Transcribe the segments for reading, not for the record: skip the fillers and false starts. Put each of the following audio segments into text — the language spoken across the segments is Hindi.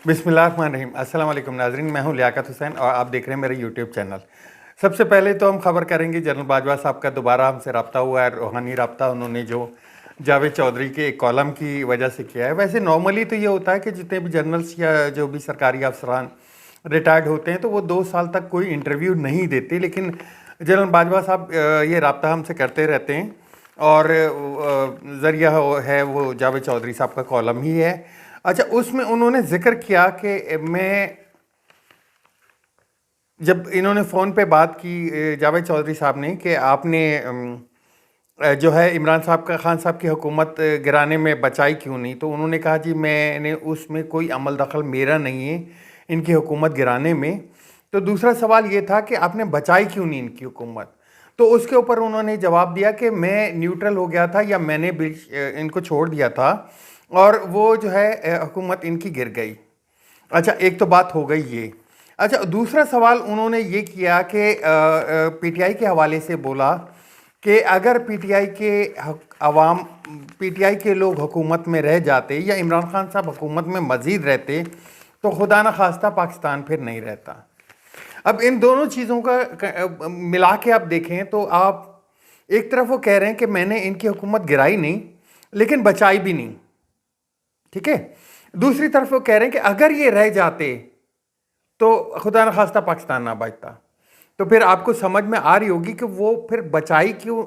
बिस्मिल्लाहिर्रहमानिर्रहीम। अस्सलाम वालेकुम नाज़रीन, मैं हूं लियाकत हुसैन और आप देख रहे हैं मेरे यूट्यूब चैनल। सबसे पहले तो हम खबर करेंगे जनरल बाजवा साहब का दोबारा हमसे रब्ता हुआ है, रूहानी रब्ता। उन्होंने जो जावेद चौधरी के एक कॉलम की वजह से किया है। वैसे नॉर्मली तो ये होता है कि जितने भी जर्नल्स या जो भी सरकारी अफसरान रिटायर्ड होते हैं तो वो 2 साल तक कोई इंटरव्यू नहीं देते, लेकिन जनरल बाजवा साहब ये रब्ता हमसे करते रहते हैं और ज़रिया है वो जावेद चौधरी साहब का कॉलम ही है। अच्छा, उसमें उन्होंने जिक्र किया कि मैं जब इन्होंने फ़ोन पे बात की जावेद चौधरी साहब ने कि आपने जो है इमरान साहब का खान साहब की हुकूमत गिराने में बचाई क्यों नहीं, तो उन्होंने कहा जी मैंने उसमें कोई अमल दखल मेरा नहीं है इनकी हुकूमत गिराने में। तो दूसरा सवाल ये था कि आपने बचाई क्यों नहीं इनकी हुकूमत, तो उसके ऊपर उन्होंने जवाब दिया कि मैं न्यूट्रल हो गया था या मैंने इनको छोड़ दिया था और वो जो है हुकूमत इनकी गिर गई। अच्छा, एक तो बात हो गई ये। अच्छा, दूसरा सवाल उन्होंने ये किया कि पीटीआई के हवाले से बोला कि अगर पीटीआई के अवाम पीटीआई के लोग हुकूमत में रह जाते या इमरान खान साहब हुकूमत में मज़ीद रहते तो खुदा न खास्ता पाकिस्तान फिर नहीं रहता। अब इन दोनों चीज़ों का मिला के आप देखें तो आप एक तरफ वो कह रहे हैं कि मैंने इनकी हुकूमत गिराई नहीं लेकिन बचाई भी नहीं, ठीक है। दूसरी तरफ वो कह रहे हैं कि अगर ये रह जाते तो खुदा न खास्ता पाकिस्तान ना बचता। तो फिर आपको समझ में आ रही होगी कि वो फिर बचाई क्यों,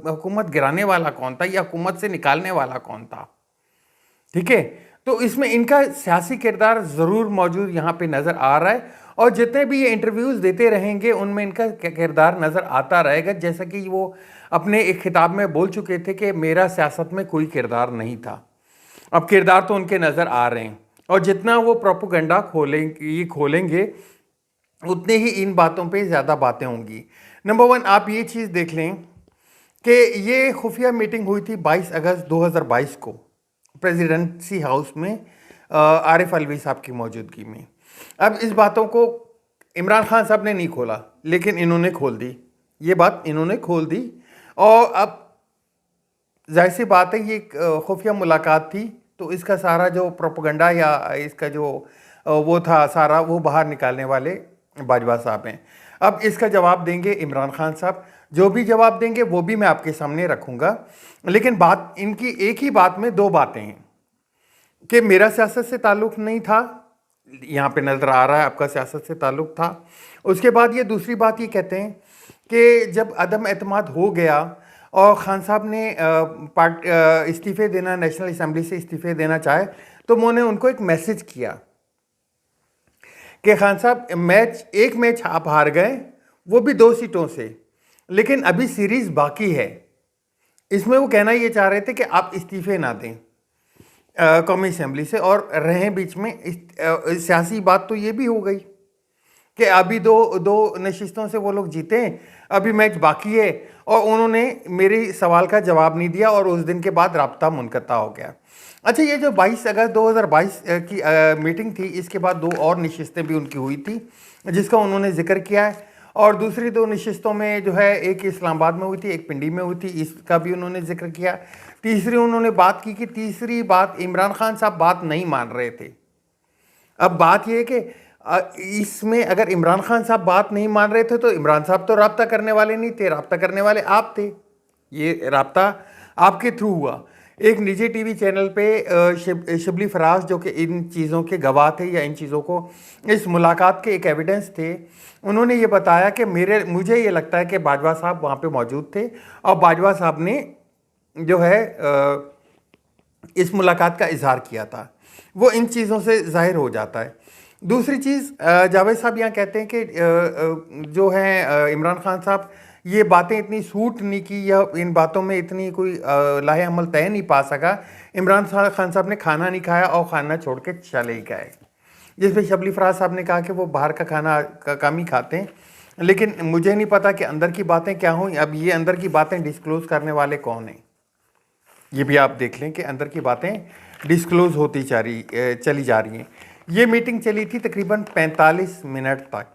हुकूमत गिराने वाला कौन था या हुकूमत से निकालने वाला कौन था, ठीक है। तो इसमें इनका सियासी किरदार ज़रूर मौजूद यहाँ पे नज़र आ रहा है और जितने भी ये इंटरव्यूज़ देते रहेंगे उनमें इनका किरदार नज़र आता रहेगा। जैसा कि वो अपने एक खिताब में बोल चुके थे कि मेरा सियासत में कोई किरदार नहीं था। अब किरदार तो उनके नज़र आ रहे हैं और जितना वो प्रोपोगंडा खोलेंगे उतने ही इन बातों पे ज़्यादा बातें होंगी। नंबर 1, आप ये चीज़ देख लें कि ये खुफिया मीटिंग हुई थी 22 अगस्त 2022 को प्रेसिडेंसी हाउस में आरिफ अलवी साहब की मौजूदगी में। अब इस बातों को इमरान खान साहब ने नहीं खोला लेकिन इन्होंने खोल दी, ये बात इन्होंने खोल दी। और अब जाहिर सी बात है ये खुफिया मुलाकात थी तो इसका सारा जो प्रोपोगंडा या इसका जो वो था सारा वो बाहर निकालने वाले बाजवा साहब हैं। अब इसका जवाब देंगे इमरान खान साहब, जो भी जवाब देंगे वो भी मैं आपके सामने रखूंगा। लेकिन बात इनकी एक ही बात में दो बातें हैं कि मेरा सियासत से ताल्लुक़ नहीं था, यहाँ पे नज़र आ रहा है आपका सियासत से ताल्लुक़ था। उसके बाद ये दूसरी बात ये कहते हैं कि जब अदम एतमाद हो गया और खान साहब ने इस्तीफ़े देना, नेशनल असम्बली से इस्तीफ़े देना चाहे तो मैंने उनको एक मैसेज किया कि खान साहब एक मैच आप हार गए, वो भी 2 सीटों से, लेकिन अभी सीरीज़ बाकी है। इसमें वो कहना ये चाह रहे थे कि आप इस्तीफ़े ना दें कौमी असम्बली से और रहें बीच में। सियासी बात तो ये भी हो गई कि अभी दो नशिस्तों से वो लोग जीते हैं, अभी मैच बाकी है और उन्होंने मेरे सवाल का जवाब नहीं दिया और उस दिन के बाद राब्ता मुनक़ता हो गया। अच्छा, ये जो 22 अगस्त 2022 की मीटिंग थी, इसके बाद 2 और नशिस्तें भी उनकी हुई थी जिसका उन्होंने जिक्र किया है और दूसरी 2 नशिस्तों में जो है एक इस्लामाबाद में हुई थी, एक पिंडी में हुई थी, इसका भी उन्होंने जिक्र किया। तीसरी उन्होंने बात की कि तीसरी बात इमरान खान साहब बात नहीं मान रहे थे। अब बात यह है कि इसमें अगर इमरान खान साहब बात नहीं मान रहे थे तो इमरान साहब तो राब्ता करने वाले नहीं थे, राब्ता करने वाले आप थे। ये राब्ता आपके थ्रू हुआ। एक निजी टीवी चैनल पे शिबली फराज जो कि इन चीज़ों के गवाह थे या इन चीज़ों को इस मुलाकात के एक एविडेंस थे, उन्होंने ये बताया कि मुझे ये लगता है कि बाजवा साहब वहाँ पे मौजूद थे और बाजवा साहब ने जो है इस मुलाकात का इजहार किया था। वो इन चीज़ों से ज़ाहिर हो जाता है। दूसरी चीज़, जावेद साहब यहाँ कहते हैं कि जो है इमरान खान साहब ये बातें इतनी सूट नहीं की या इन बातों में इतनी कोई लाहे अमल तय नहीं पा सका। इमरान खान साहब ने खाना नहीं खाया और खाना छोड़ के चले ही गए, जिस पे शबली फराज साहब ने कहा कि वो बाहर का खाना कम ही खाते हैं। लेकिन मुझे नहीं पता कि अंदर की बातें क्या हुई। अब ये अंदर की बातें डिस्क्लोज़ करने वाले कौन हैं, ये भी आप देख लें कि अंदर की बातें डिस्क्लोज़ होती चली जा रही हैं। ये मीटिंग चली थी तकरीबन 45 मिनट तक।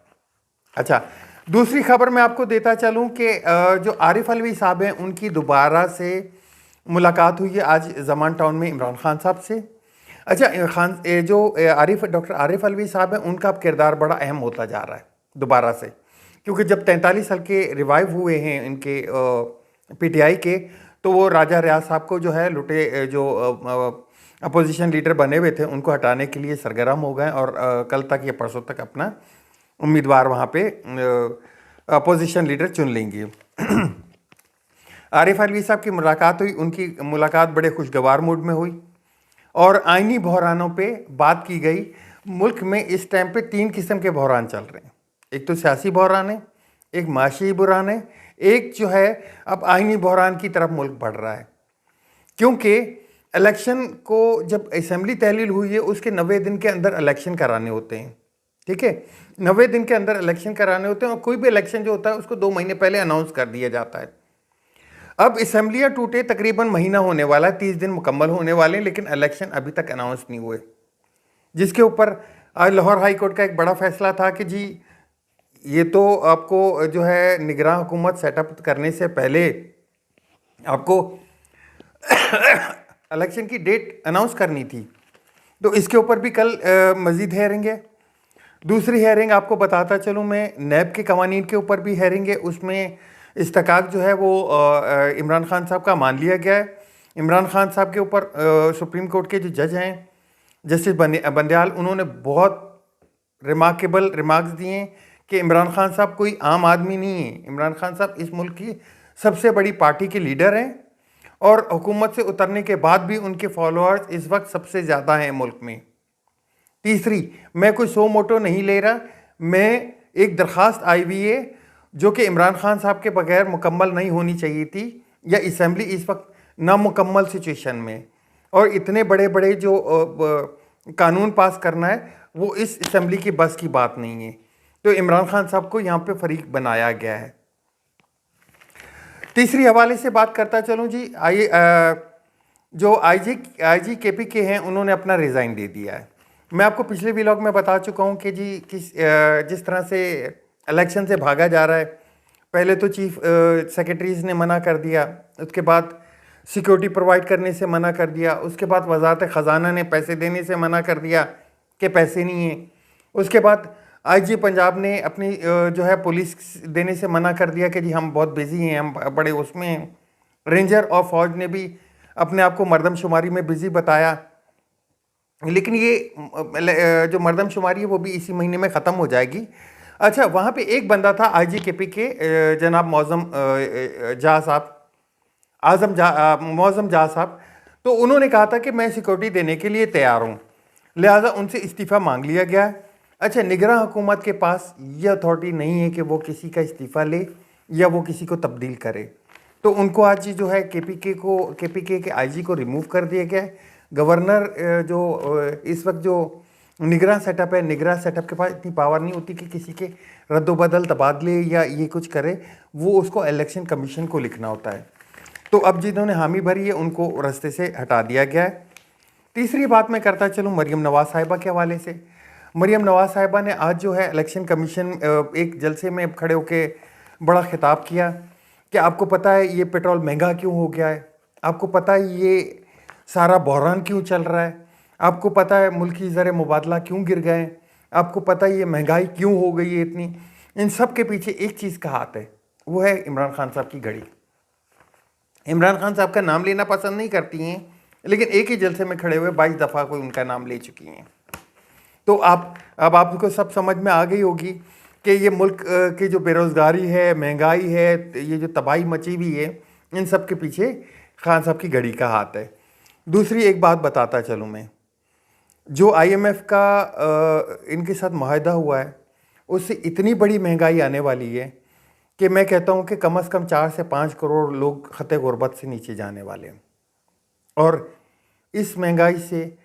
अच्छा, दूसरी खबर मैं आपको देता चलूं कि जो आरिफ अलवी साहब हैं उनकी दोबारा से मुलाकात हुई है आज ज़मान टाउन में इमरान खान साहब से। अच्छा, आरिफ, डॉक्टर आरिफ अलवी साहब हैं, उनका अब किरदार बड़ा अहम होता जा रहा है दोबारा से, क्योंकि जब 43 साल के रिवाइव हुए हैं इनके पीटीआई के, तो वो राजा रियाज साहब को जो है जो अपोजिशन लीडर बने हुए थे उनको हटाने के लिए सरगर्म हो गए, और कल तक या परसों तक अपना उम्मीदवार वहाँ पे अपोजिशन लीडर चुन लेंगे। आरिफ अलवी साहब की मुलाकात हुई, उनकी मुलाकात बड़े खुशगवार मूड में हुई और आइनी बहरानों पे बात की गई। मुल्क में इस टाइम पे 3 किस्म के बहरान चल रहे हैं, एक तो सियासी बहरान है, एक माशी बहरान है, एक जो है अब आइनी बहरान की तरफ मुल्क बढ़ रहा है। क्योंकि इलेक्शन को जब असेंबली तहलील हुई है उसके 90 दिन के अंदर इलेक्शन कराने होते हैं, ठीक है, 90 दिन के अंदर इलेक्शन कराने होते हैं, और कोई भी इलेक्शन जो होता है उसको 2 महीने पहले अनाउंस कर दिया जाता है। अब असेंबलियाँ टूटे तकरीबन महीना होने वाला है, 30 दिन मुकम्मल होने वाले हैं, लेकिन इलेक्शन अभी तक अनाउंस नहीं हुए, जिसके ऊपर आज लाहौर हाई कोर्ट का एक बड़ा फैसला था कि जी ये तो आपको जो है निगरान हुकूमत सेटअप करने से पहले आपको इलेक्शन की डेट अनाउंस करनी थी। तो इसके ऊपर भी कल मज़ीद हेयरिंग है। दूसरी हेयरिंग आपको बताता चलूँ मैं, नैब के कवानीन के ऊपर भी हेयरिंग है, उसमें इस्तकाक जो है वो इमरान खान साहब का मान लिया गया है। इमरान खान साहब के ऊपर सुप्रीम कोर्ट के जो जज हैं जस्टिस बंदयाल, उन्होंने बहुत रिमार्केबल रिमार्क्स दिए हैं कि इमरान खान साहब कोई आम आदमी नहीं है, इमरान खान साहब इस मुल्क की सबसे बड़ी पार्टी के लीडर हैं, और हुकूमत से उतरने के बाद भी उनके फॉलोअर्स इस वक्त सबसे ज़्यादा हैं मुल्क में। तीसरी, मैं कोई सो मोटो नहीं ले रहा, मैं एक दरख्वास्त आई हुई है जो कि इमरान खान साहब के बगैर मुकम्मल नहीं होनी चाहिए थी, या असम्बली इस वक्त नामुकम्मल सिचुएशन में, और इतने बड़े बड़े जो कानून पास करना है वो इस असम्बली की बस की बात नहीं है, तो इमरान खान साहब को यहाँ पे फरीक बनाया गया है। तीसरी हवाले से बात करता चलूँ जी, जो आईजी केपीके हैं उन्होंने अपना रिज़ाइन दे दिया है। मैं आपको पिछले व्लॉग में बता चुका हूँ कि जी जिस तरह से इलेक्शन से भागा जा रहा है, पहले तो चीफ सेक्रेटरीज ने मना कर दिया, उसके बाद सिक्योरिटी प्रोवाइड करने से मना कर दिया, उसके बाद वजारत ख़जाना ने पैसे देने से मना कर दिया कि पैसे नहीं हैं, उसके बाद आईजी पंजाब ने अपनी जो है पुलिस देने से मना कर दिया कि जी हम बहुत बिज़ी हैं, हम बड़े उसमें हैं। रेंजर और फौज ने भी अपने आप को मरदमशुमारी में बिज़ी बताया, लेकिन ये जो मरदमशुमारी है वो भी इसी महीने में ख़त्म हो जाएगी। अच्छा, वहाँ पे एक बंदा था आईजी केपी के जनाब मौज़म जा साहब, मौज़म जा साहब, तो उन्होंने कहा था कि मैं सिक्योरिटी देने के लिए तैयार हूँ, लिहाजा उनसे इस्तीफ़ा मांग लिया गया है। अच्छा, निगरान हुकूमत के पास ये अथॉरिटी नहीं है कि वो किसी का इस्तीफ़ा ले या वो किसी को तब्दील करे, तो उनको आज जो है केपीके के आईजी को रिमूव कर दिया गया है। गवर्नर जो इस वक्त जो निगरान सेटअप है, निगरान सेटअप के पास इतनी पावर नहीं होती कि किसी के रद्दोबदल तबादले या ये कुछ करे, वो उसको इलेक्शन कमीशन को लिखना होता है। तो अब जिन्होंने हामी भरी है उनको रास्ते से हटा दिया गया है। तीसरी बात मैं करता चलूँ मरीम नवाज़ साहिबा के हवाले से। मरीम नवाज़ साहिबा ने आज जो है इलेक्शन कमीशन एक जलसे में खड़े होकर बड़ा खिताब किया कि आपको पता है ये पेट्रोल महंगा क्यों हो गया है, आपको पता है ये सारा बहरान क्यों चल रहा है, आपको पता है मुल्की ज़र मुबादला क्यों गिर गए, आपको पता है ये महंगाई क्यों हो गई है इतनी। इन सब के पीछे एक चीज़ का हाथ है, वो है इमरान खान साहब की घड़ी। इमरान खान साहब का नाम लेना पसंद नहीं करती हैं, लेकिन एक ही जलसे में खड़े हुए 22 दफ़ा कोई उनका नाम ले चुकी हैं। तो अब आपको सब समझ में आ गई होगी कि ये मुल्क की जो बेरोज़गारी है, महंगाई है, ये जो तबाही मची हुई है, इन सब के पीछे खान साहब की घड़ी का हाथ है। दूसरी एक बात बताता चलूँ मैं, जो IMF का इनके साथ मुआहदा हुआ है उससे इतनी बड़ी महंगाई आने वाली है कि मैं कहता हूँ कि कम से कम 4 से 5 करोड़ लोग खते गुरबत से नीचे जाने वाले हैं, और इस महंगाई से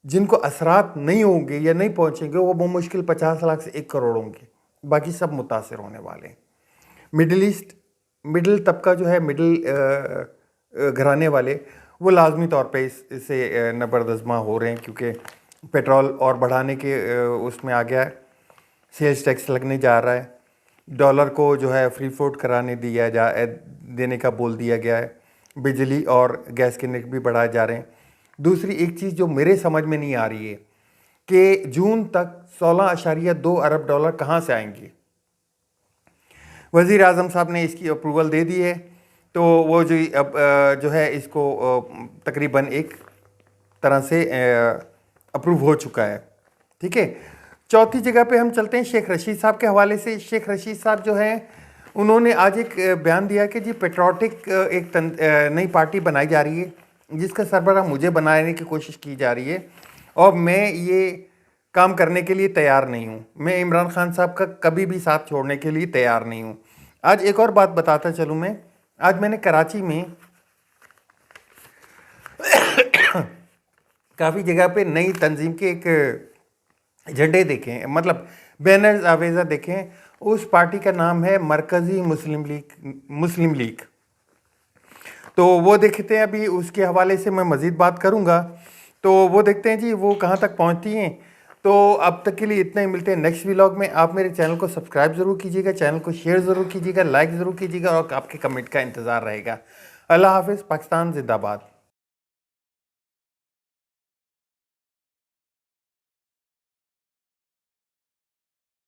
जिनको असरात नहीं होंगे या नहीं पहुँचेंगे वो मुश्किल 50 लाख से 1 करोड़ होंगे, बाकी सब मुतासर होने वाले हैं। मिडिल तबका जो है, मिडिल घराने वाले, वो लाजमी तौर पे इससे नबरदज़मा हो रहे हैं, क्योंकि पेट्रोल और बढ़ाने के उसमें आ गया है, सेल्स टैक्स लगने जा रहा है, डॉलर को जो है फ्री फ्लोट कराने देने का बोल दिया गया है, बिजली और गैस के रेट भी बढ़ाए जा रहे हैं। दूसरी एक चीज़ जो मेरे समझ में नहीं आ रही है कि जून तक 16.2 अरब डॉलर कहाँ से आएंगे। वज़ीर आज़म साहब ने इसकी अप्रूवल दे दी है, तो वो जो अब जो है इसको तकरीबन एक तरह से अप्रूव हो चुका है। ठीक है, चौथी जगह पे हम चलते हैं शेख रशीद साहब के हवाले से। शेख रशीद साहब जो हैं उन्होंने आज एक बयान दिया कि जी पेट्रोटिक एक नई पार्टी बनाई जा रही है जिसका सरबराह मुझे बनाने की कोशिश की जा रही है और मैं ये काम करने के लिए तैयार नहीं हूँ। मैं इमरान खान साहब का कभी भी साथ छोड़ने के लिए तैयार नहीं हूँ। आज एक और बात बताता चलूँ मैं, आज मैंने कराची में काफ़ी जगह पे नई तंजीम के एक झंडे देखे हैं, मतलब बैनर्स आवेज़ा देखे हैं। उस पार्टी का नाम है मरकज़ी मुस्लिम लीग। तो वो देखते हैं, अभी उसके हवाले से मैं मज़ीद बात करूँगा, तो वो देखते हैं जी वो कहाँ तक पहुँचती हैं। तो अब तक के लिए इतना ही, मिलते हैं नेक्स्ट व्लॉग में। आप मेरे चैनल को सब्सक्राइब ज़रूर कीजिएगा, चैनल को शेयर ज़रूर कीजिएगा, लाइक ज़रूर कीजिएगा और आपके कमेंट का इंतज़ार रहेगा। अल्लाह हाफ़िज़। पाकिस्तान जिंदाबाद।